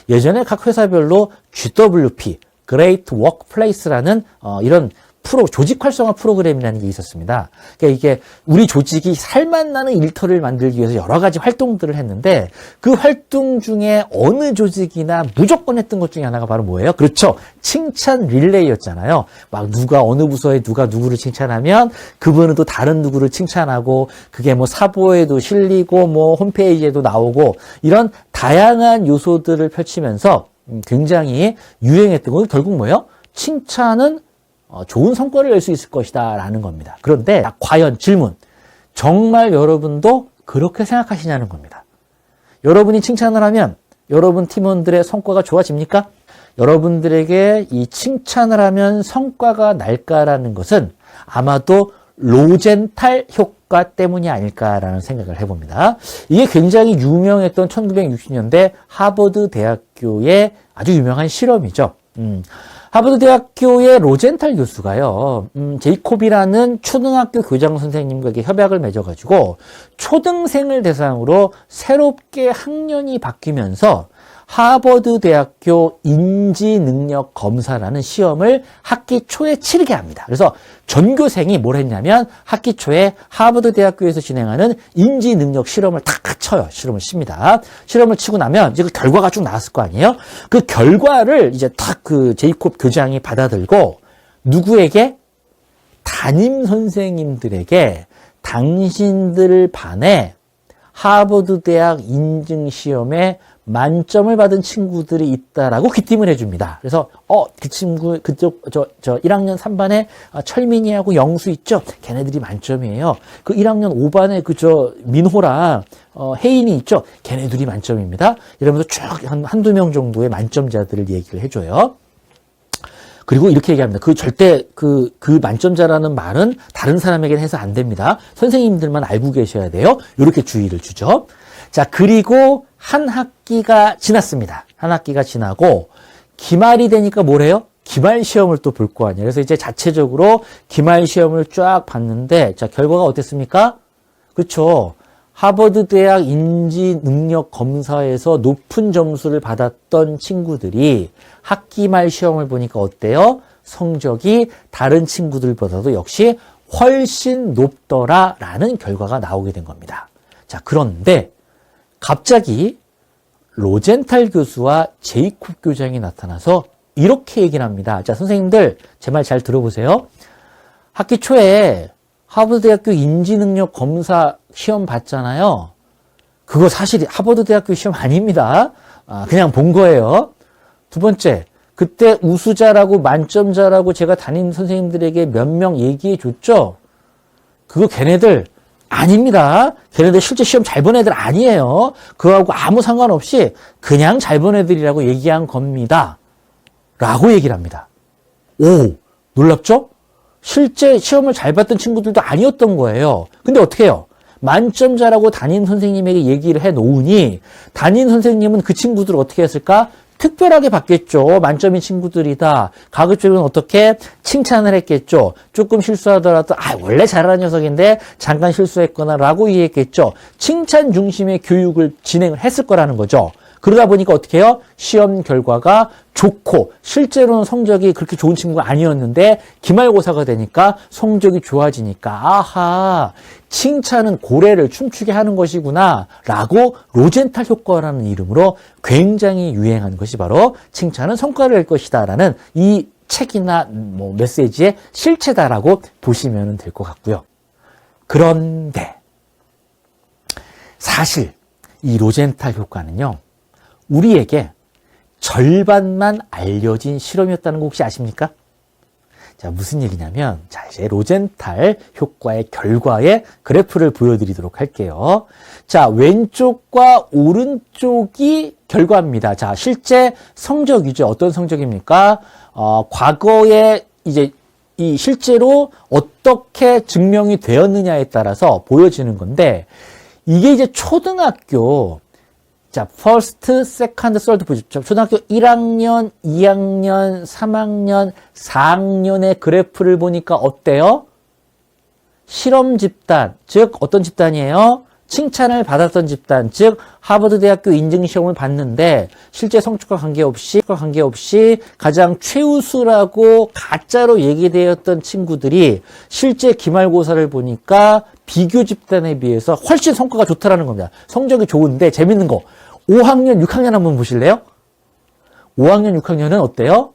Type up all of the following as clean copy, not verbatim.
예전에 각 회사별로 GWP, Great Workplace라는 이런 조직 활성화 프로그램이라는 게 있었습니다. 그러니까 이게 우리 조직이 살맛나는 일터를 만들기 위해서 여러 가지 활동들을 했는데 그 활동 중에 어느 조직이나 무조건 했던 것 중에 하나가 바로 뭐예요? 그렇죠. 칭찬 릴레이였잖아요. 막 누가 어느 부서에 누가 누구를 칭찬하면 그분은 또 다른 누구를 칭찬하고 그게 뭐 사보에도 실리고 뭐 홈페이지에도 나오고 이런 다양한 요소들을 펼치면서 굉장히 유행했던 건 결국 뭐예요? 칭찬은 좋은 성과를 낼 수 있을 것이다 라는 겁니다. 그런데 과연 질문, 정말 여러분도 그렇게 생각하시냐는 겁니다. 여러분이 칭찬을 하면 여러분 팀원들의 성과가 좋아집니까? 여러분들에게 이 칭찬을 하면 성과가 날까라는 것은 아마도 로젠탈 효과 때문이 아닐까라는 생각을 해봅니다. 이게 굉장히 유명했던 1960년대 하버드 대학교의 아주 유명한 실험이죠. 하버드 대학교의 로젠탈 교수가요, 제이콥이라는 초등학교 교장 선생님과 협약을 맺어가지고 초등생을 대상으로 새롭게 학년이 바뀌면서 하버드 대학교 인지능력 검사라는 시험을 학기 초에 치르게 합니다. 그래서 전교생이 뭘 했냐면 학기 초에 하버드 대학교에서 진행하는 인지능력 실험을 탁 쳐요. 실험을 칩니다. 실험을 치고 나면 이제 그 결과가 쭉 나왔을 거 아니에요? 그 결과를 이제 탁 그 제이콥 교장이 받아들고 누구에게? 담임 선생님들에게 당신들 반에 하버드 대학 인증시험에 만점을 받은 친구들이 있다라고 귀띔을 해줍니다. 그래서 그 친구 그쪽 저 1학년 3반에 철민이하고 영수 있죠? 걔네들이 만점이에요. 그 1학년 5반에 민호랑 혜인이 있죠? 걔네들이 만점입니다. 이러면서 쭉 한두 명 정도의 만점자들을 얘기를 해줘요. 그리고 이렇게 얘기합니다. 절대 그 만점자라는 말은 다른 사람에게는 해서 안 됩니다. 선생님들만 알고 계셔야 돼요. 이렇게 주의를 주죠. 자, 그리고 한 학기가 지났습니다. 한 학기가 지나고 기말이 되니까 뭘 해요? 기말 시험을 또 볼 거 아니에요. 그래서 이제 자체적으로 기말 시험을 쫙 봤는데 자, 결과가 어땠습니까? 그렇죠. 하버드 대학 인지 능력 검사에서 높은 점수를 받았던 친구들이 학기 말 시험을 보니까 어때요? 성적이 다른 친구들보다도 역시 훨씬 높더라라는 결과가 나오게 된 겁니다. 자, 그런데 갑자기 로젠탈 교수와 제이콥 교장이 나타나서 이렇게 얘기를 합니다. 자, 선생님들 제 말 잘 들어보세요. 학기 초에 하버드 대학교 인지능력 검사 시험 봤잖아요. 그거 사실 하버드 대학교 시험 아닙니다. 그냥 본 거예요. 두 번째, 그때 우수자라고 만점자라고 제가 담임 선생님들에게 몇 명 얘기해 줬죠? 그거 걔네들 아닙니다. 걔네들 실제 시험 잘 본 애들 아니에요. 그거하고 아무 상관없이 그냥 잘 본 애들이라고 얘기한 겁니다. 라고 얘기를 합니다. 오, 놀랍죠? 실제 시험을 잘 봤던 친구들도 아니었던 거예요. 근데 어떻게 해요? 만점자라고 담임 선생님에게 얘기를 해 놓으니 담임 선생님은 그 친구들을 어떻게 했을까? 특별하게 봤겠죠. 만점인 친구들이다. 가급적이면 어떻게 칭찬을 했겠죠. 조금 실수하더라도 원래 잘하는 녀석인데 잠깐 실수했거나 라고 이해했겠죠. 칭찬 중심의 교육을 진행을 했을 거라는 거죠. 그러다 보니까 어떻게 해요? 시험 결과가 좋고 실제로는 성적이 그렇게 좋은 친구가 아니었는데 기말고사가 되니까 성적이 좋아지니까 아하, 칭찬은 고래를 춤추게 하는 것이구나 라고 로젠탈 효과라는 이름으로 굉장히 유행한 것이 바로 칭찬은 성과를 낼 것이다 라는 이 책이나 메시지의 실체다라고 보시면 될 것 같고요. 그런데 사실 이 로젠탈 효과는요, 우리에게 절반만 알려진 실험이었다는 거 혹시 아십니까? 자, 무슨 얘기냐면, 자, 이제 로젠탈 효과의 결과의 그래프를 보여드리도록 할게요. 자, 왼쪽과 오른쪽이 결과입니다. 자, 실제 성적이죠. 어떤 성적입니까? 과거에 이제 이 실제로 어떻게 증명이 되었느냐에 따라서 보여지는 건데, 이게 이제 초등학교, 자, first, second, third 보시죠. 초등학교 1학년, 2학년, 3학년, 4학년의 그래프를 보니까 어때요? 실험 집단, 즉 어떤 집단이에요? 칭찬을 받았던 집단, 즉 하버드 대학교 인증 시험을 봤는데 실제 성적과 관계없이 가장 최우수라고 가짜로 얘기되었던 친구들이 실제 기말고사를 보니까 비교 집단에 비해서 훨씬 성과가 좋다라는 겁니다. 성적이 좋은데 재밌는 거 5학년, 6학년 한번 보실래요? 5학년, 6학년은 어때요?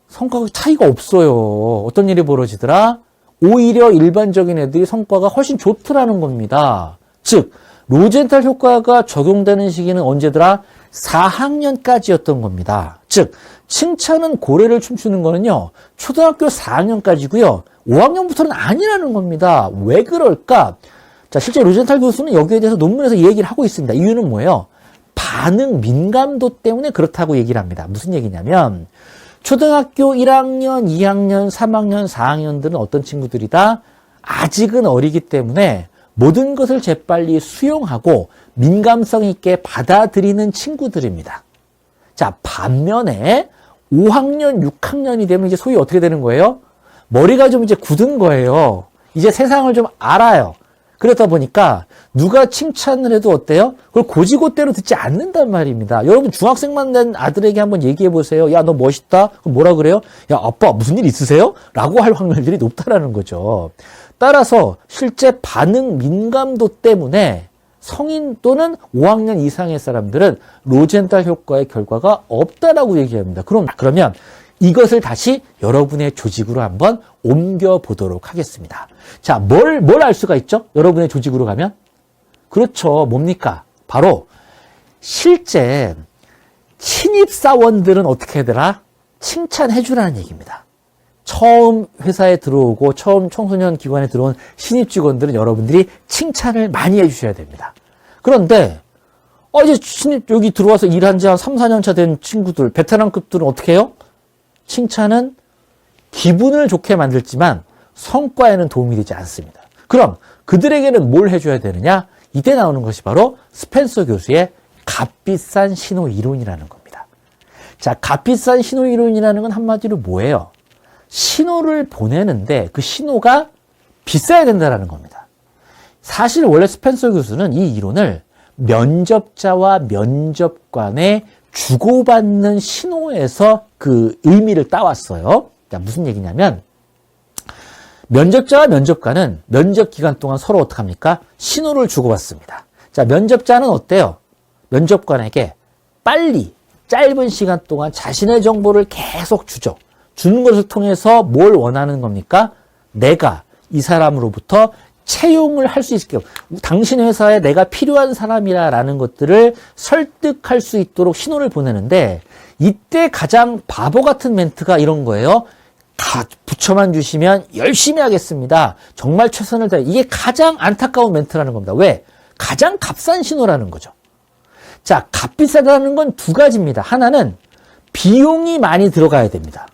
성과가 차이가 없어요. 어떤 일이 벌어지더라? 오히려 일반적인 애들이 성과가 훨씬 좋더라는 겁니다. 즉 로젠탈 효과가 적용되는 시기는 언제더라? 4학년까지였던 겁니다. 즉 칭찬은 고래를 춤추는 거는요. 초등학교 4학년까지고요. 5학년부터는 아니라는 겁니다. 왜 그럴까? 자, 실제 로젠탈 교수는 여기에 대해서 논문에서 이 얘기를 하고 있습니다. 이유는 뭐예요? 반응 민감도 때문에 그렇다고 얘기를 합니다. 무슨 얘기냐면 초등학교 1학년, 2학년, 3학년, 4학년들은 어떤 친구들이다? 아직은 어리기 때문에 모든 것을 재빨리 수용하고 민감성 있게 받아들이는 친구들입니다. 자, 반면에 5학년, 6학년이 되면 이제 소위 어떻게 되는 거예요? 머리가 좀 이제 굳은 거예요. 이제 세상을 좀 알아요. 그러다 보니까 누가 칭찬을 해도 어때요? 그걸 고지고대로 듣지 않는단 말입니다. 여러분 중학생만 된 아들에게 한번 얘기해 보세요. 야, 너 멋있다. 그럼 뭐라 그래요? 야, 아빠 무슨 일 있으세요? 라고 할 확률들이 높다라는 거죠. 따라서 실제 반응 민감도 때문에 성인 또는 5학년 이상의 사람들은 로젠탈 효과의 결과가 없다라고 얘기합니다. 그러면 이것을 다시 여러분의 조직으로 한번 옮겨보도록 하겠습니다. 자, 뭘 알 수가 있죠? 여러분의 조직으로 가면? 그렇죠. 뭡니까? 바로 실제 신입사원들은 어떻게 하더라? 칭찬해주라는 얘기입니다. 처음 회사에 들어오고 처음 청소년 기관에 들어온 신입 직원들은 여러분들이 칭찬을 많이 해주셔야 됩니다. 그런데 이제 신입 여기 들어와서 일한 지 한 3, 4년 차 된 친구들, 베테랑급들은 어떻게 해요? 칭찬은 기분을 좋게 만들지만 성과에는 도움이 되지 않습니다. 그럼 그들에게는 뭘 해줘야 되느냐? 이때 나오는 것이 바로 스펜서 교수의 값비싼 신호 이론이라는 겁니다. 자, 값비싼 신호 이론이라는 건 한마디로 뭐예요? 신호를 보내는데 그 신호가 비싸야 된다는 겁니다. 사실 원래 스펜서 교수는 이 이론을 면접자와 면접관의 주고받는 신호에서 그 의미를 따왔어요. 자, 무슨 얘기냐면 면접자와 면접관은 면접 기간 동안 서로 어떡합니까? 신호를 주고받습니다. 자, 면접자는 어때요? 면접관에게 빨리 짧은 시간 동안 자신의 정보를 계속 주죠. 주는 것을 통해서 뭘 원하는 겁니까? 내가 이 사람으로부터 채용을 할 수 있게, 당신 회사에 내가 필요한 사람이라는 것들을 설득할 수 있도록 신호를 보내는데, 이때 가장 바보 같은 멘트가 이런 거예요. 다 붙여만 주시면 열심히 하겠습니다. 정말 최선을 다해. 이게 가장 안타까운 멘트라는 겁니다. 왜? 가장 값싼 신호라는 거죠. 자, 값비싸다는 건 두 가지입니다. 하나는 비용이 많이 들어가야 됩니다.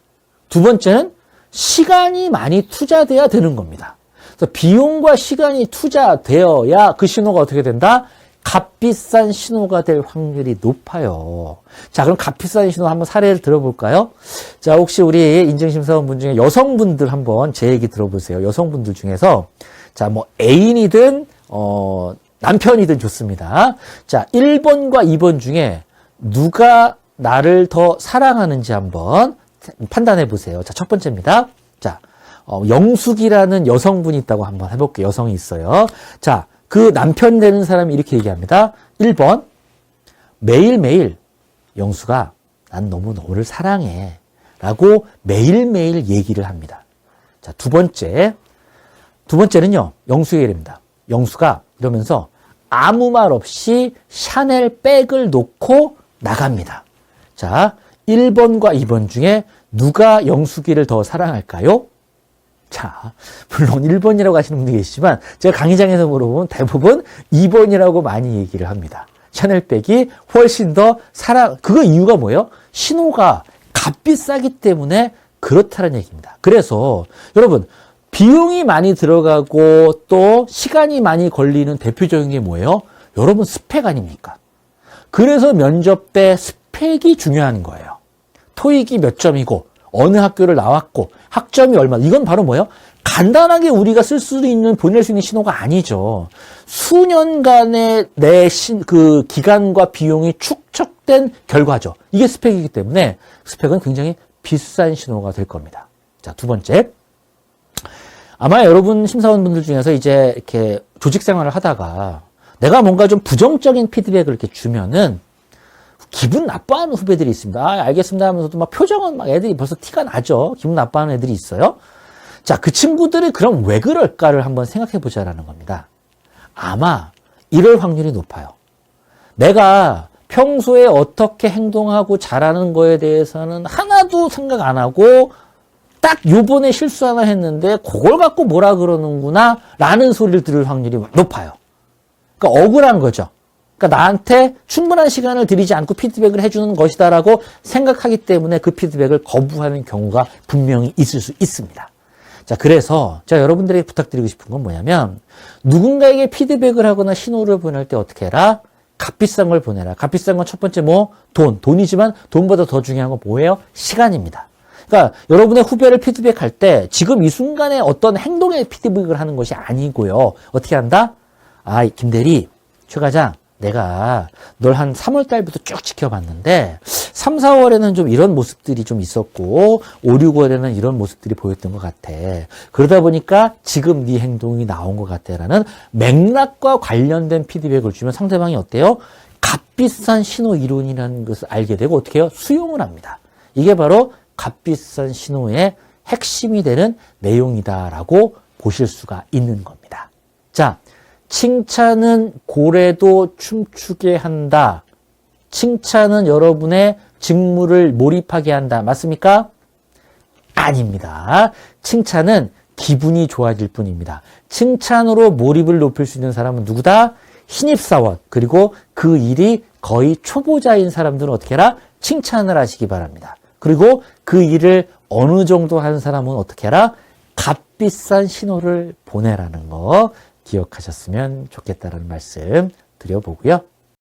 두 번째는 시간이 많이 투자돼야 되는 겁니다. 그래서 비용과 시간이 투자되어야 그 신호가 어떻게 된다? 값비싼 신호가 될 확률이 높아요. 자, 그럼 값비싼 신호 한번 사례를 들어볼까요? 자, 혹시 우리 인증심사원분 중에 여성분들 한번 제 얘기 들어보세요. 여성분들 중에서 자, 뭐 애인이든 남편이든 좋습니다. 자, 1번과 2번 중에 누가 나를 더 사랑하는지 한번 판단해 보세요. 자, 첫 번째입니다. 자, 영숙이라는 여성분이 있다고 한번 해볼게요. 여성이 있어요. 자, 그 남편 되는 사람이 이렇게 얘기합니다. 1번, 매일매일 영숙아, 난 너무 너를 사랑해 라고 매일매일 얘기를 합니다. 자, 두 번째는요, 영숙의 얘기입니다. 영숙아, 이러면서 아무 말 없이 샤넬 백을 놓고 나갑니다. 자, 1번과 2번 중에 누가 영숙이를 더 사랑할까요? 자, 물론 1번이라고 하시는 분도 계시지만 제가 강의장에서 물어보면 대부분 2번이라고 많이 얘기를 합니다. 샤넬백이 훨씬 더 그거 이유가 뭐예요? 신호가 값비싸기 때문에 그렇다는 얘기입니다. 그래서 여러분, 비용이 많이 들어가고 또 시간이 많이 걸리는 대표적인 게 뭐예요? 여러분, 스펙 아닙니까? 그래서 면접 때 스펙이 중요한 거예요. 토익이 몇 점이고 어느 학교를 나왔고 학점이 얼마, 이건 바로 뭐예요? 간단하게 우리가 쓸 수 있는, 보낼 수 있는 신호가 아니죠. 수년간의 그 기간과 비용이 축적된 결과죠. 이게 스펙이기 때문에 스펙은 굉장히 비싼 신호가 될 겁니다. 자, 두 번째. 아마 여러분 심사원분들 중에서 이제 이렇게 조직 생활을 하다가 내가 뭔가 좀 부정적인 피드백을 이렇게 주면은 기분 나빠하는 후배들이 있습니다. 아, 알겠습니다 하면서도 막 표정은 막 애들이 벌써 티가 나죠. 기분 나빠하는 애들이 있어요. 자, 그 친구들이 그럼 왜 그럴까를 한번 생각해 보자라는 겁니다. 아마 이럴 확률이 높아요. 내가 평소에 어떻게 행동하고 잘하는 거에 대해서는 하나도 생각 안 하고 딱 요번에 실수 하나 했는데 그걸 갖고 뭐라 그러는구나 라는 소리를 들을 확률이 높아요. 그러니까 억울한 거죠. 그러니까 나한테 충분한 시간을 들이지 않고 피드백을 해주는 것이다라고 생각하기 때문에 그 피드백을 거부하는 경우가 분명히 있을 수 있습니다. 자, 그래서 제가 여러분들에게 부탁드리고 싶은 건 뭐냐면 누군가에게 피드백을 하거나 신호를 보낼 때 어떻게 해라? 값비싼 걸 보내라. 값비싼 건 첫 번째 뭐? 돈이지만 돈보다 더 중요한 건 뭐예요? 시간입니다. 그러니까 여러분의 후배를 피드백할 때 지금 이 순간에 어떤 행동에 피드백을 하는 것이 아니고요. 어떻게 한다? 아, 김대리, 최 과장, 내가 널 한 3월 달부터 쭉 지켜봤는데 3, 4월에는 좀 이런 모습들이 좀 있었고 5, 6월에는 이런 모습들이 보였던 것 같아. 그러다 보니까 지금 네 행동이 나온 것 같아 라는 맥락과 관련된 피드백을 주면 상대방이 어때요? 값비싼 신호 이론이라는 것을 알게 되고 어떻게 해요? 수용을 합니다. 이게 바로 값비싼 신호의 핵심이 되는 내용이다라고 보실 수가 있는 겁니다. 자, 칭찬은 고래도 춤추게 한다. 칭찬은 여러분의 직무를 몰입하게 한다. 맞습니까? 아닙니다. 칭찬은 기분이 좋아질 뿐입니다. 칭찬으로 몰입을 높일 수 있는 사람은 누구다? 신입사원. 그리고 그 일이 거의 초보자인 사람들은 어떻게 해라? 칭찬을 하시기 바랍니다. 그리고 그 일을 어느 정도 한 사람은 어떻게 해라? 값비싼 신호를 보내라는 거 기억하셨으면 좋겠다는 말씀 드려보고요.